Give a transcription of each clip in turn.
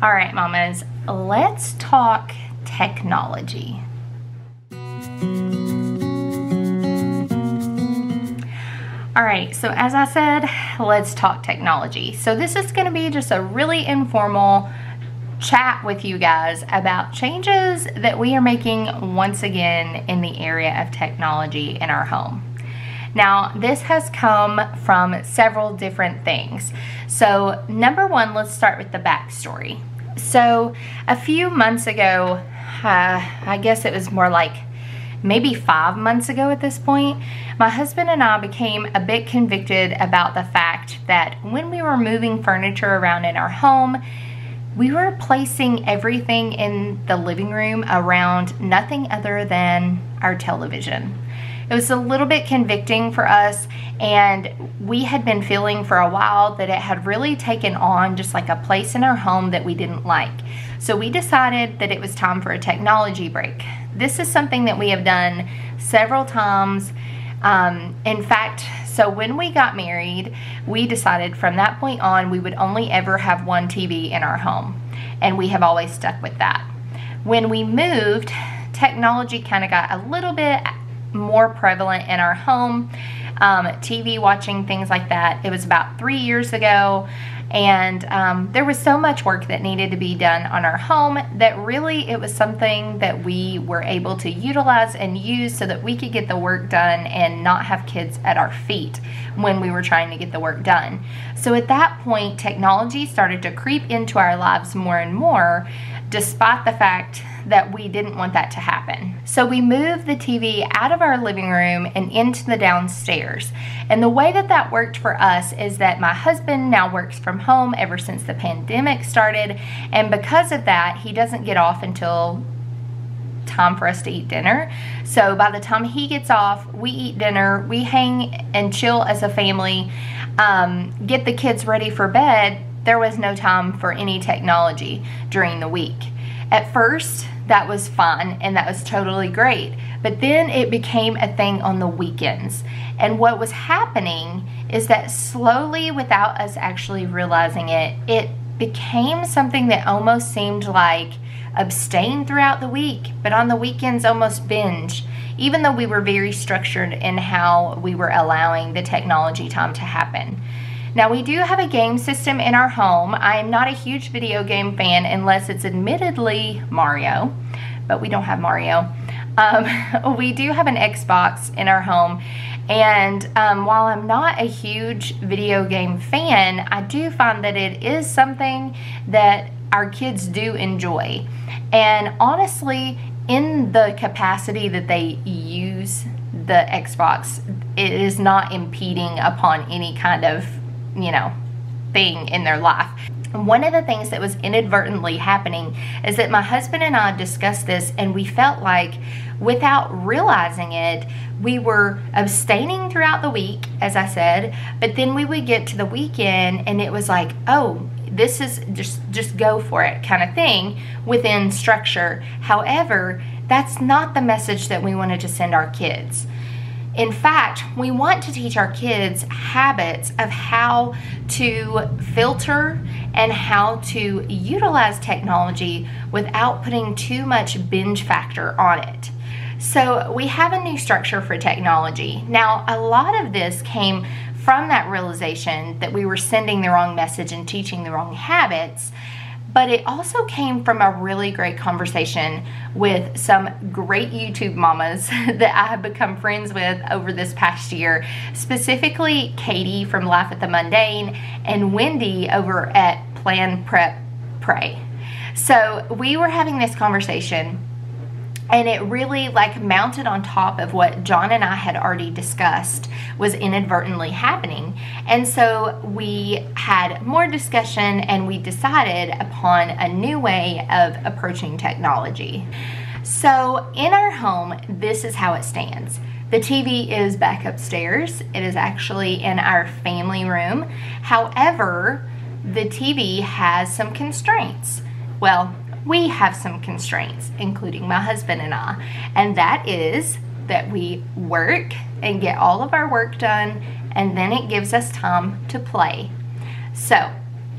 All right, mamas, let's talk technology. All right, so as I said, let's talk technology. So this is going to be just a really informal chat with you guys about changes that we are making once again in the area of technology in our home. Now, this has come from several different things. So number one, let's start with the backstory. So a few months ago, I guess it was more like maybe 5 months ago at this point, my husband and I became a bit convicted about the fact that when we were moving furniture around in our home, we were placing everything in the living room around nothing other than our television. It was a little bit convicting for us, and we had been feeling for a while that it had really taken on just like a place in our home that we didn't like. So we decided that it was time for a technology break. This is something that we have done several times. In fact, so when we got married, we decided from that point on we would only ever have one TV in our home, and we have always stuck with that. When we moved, technology kind of got a little bit more prevalent in our home, TV watching, things like that. It was about 3 years ago, and there was so much work that needed to be done on our home that really it was something that we were able to utilize and use so that we could get the work done and not have kids at our feet when we were trying to get the work done. So at that point, technology started to creep into our lives more and more, despite the fact that we didn't want that to happen. So we moved the TV out of our living room and into the downstairs. And the way that that worked for us is that my husband now works from home ever since the pandemic started. And because of that, he doesn't get off until time for us to eat dinner. So by the time he gets off, we eat dinner, we hang and chill as a family, get the kids ready for bed. There was no time for any technology during the week. At first, that was fun and that was totally great. But then it became a thing on the weekends. And what was happening is that slowly, without us actually realizing it, it became something that almost seemed like abstain throughout the week, but on the weekends almost binge, even though we were very structured in how we were allowing the technology time to happen. Now, we do have a game system in our home. I am not a huge video game fan unless it's admittedly Mario, but we don't have Mario. We do have an Xbox in our home, and while I'm not a huge video game fan, I do find that it is something that our kids do enjoy. And honestly, in the capacity that they use the Xbox, it is not impeding upon any kind of thing in their life. One of the things that was inadvertently happening is that my husband and I discussed this, and we felt like without realizing it, we were abstaining throughout the week, as I said, but then we would get to the weekend and it was like, oh, this is just go for it kind of thing within structure. However, that's not the message that we wanted to send our kids. In fact, we want to teach our kids habits of how to filter and how to utilize technology without putting too much binge factor on it. So we have a new structure for technology. Now, a lot of this came from that realization that we were sending the wrong message and teaching the wrong habits. But it also came from a really great conversation with some great YouTube mamas that I have become friends with over this past year, specifically Katie from Laugh at the Mundane and Wendy over at Plan Prep Pray. So we were having this conversation, and it really mounted on top of what John and I had already discussed was inadvertently happening. And so we had more discussion, and we decided upon a new way of approaching technology. So in our home, this is how it stands. The TV is back upstairs. It is actually in our family room. However, the TV has some constraints. Well, we have some constraints, including my husband and I, and that is that we work and get all of our work done, and then it gives us time to play. So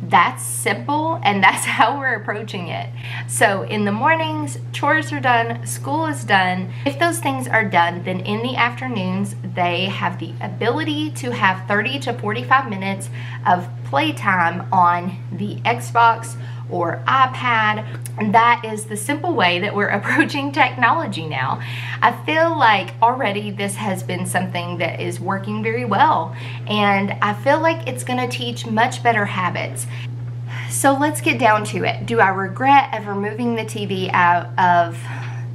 That's simple, and that's how we're approaching it. So in the mornings, chores are done, school is done. If those things are done, then in the afternoons, they have the ability to have 30 to 45 minutes of playtime on the Xbox or iPad. And that is the simple way that we're approaching technology now. I feel like already this has been something that is working very well, and I feel like it's going to teach much better habits. So let's get down to it. Do I regret ever moving the TV out of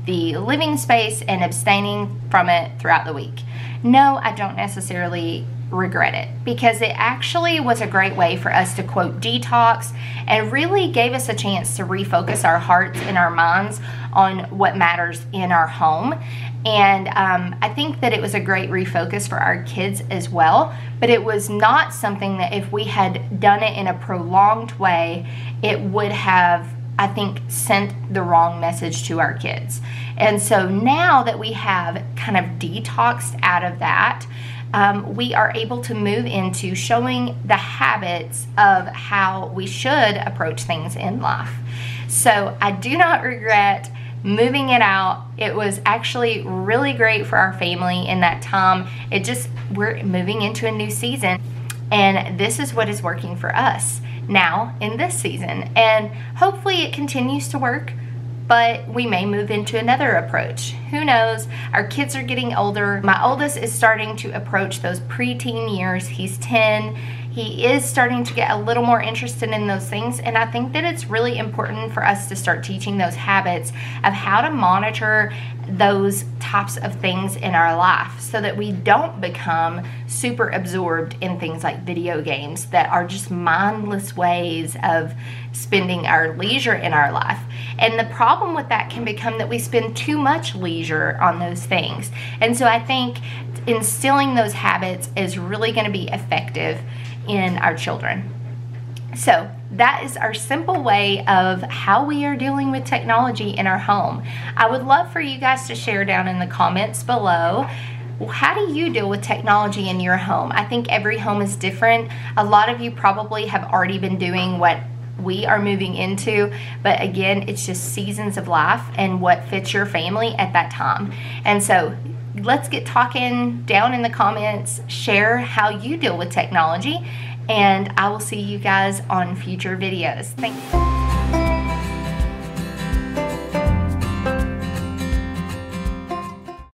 the living space and abstaining from it throughout the week? No, I don't necessarily regret it, because it actually was a great way for us to, quote, detox, and really gave us a chance to refocus our hearts and our minds on what matters in our home. And I think that it was a great refocus for our kids as well, but it was not something that if we had done it in a prolonged way, it would have, I think, sent the wrong message to our kids. And so now that we have kind of detoxed out of that, we are able to move into showing the habits of how we should approach things in life. So I do not regret moving it out. It was actually really great for our family in that time. We're moving into a new season, and this is what is working for us now in this season. And hopefully it continues to work, but we may move into another approach. Who knows? Our kids are getting older. My oldest is starting to approach those preteen years. He's 10. He is starting to get a little more interested in those things, and I think that it's really important for us to start teaching those habits of how to monitor those types of things in our life so that we don't become super absorbed in things like video games that are just mindless ways of spending our leisure in our life. And the problem with that can become that we spend too much leisure on those things. And so I think instilling those habits is really going to be effective in our children. So that is our simple way of how we are dealing with technology in our home. I would love for you guys to share down in the comments below, how do you deal with technology in your home? I think every home is different. A lot of you probably have already been doing what we are moving into, but again, it's just seasons of life and what fits your family at that time. And so let's get talking down in the comments. Share how you deal with technology, and I will see you guys on future videos. Thanks.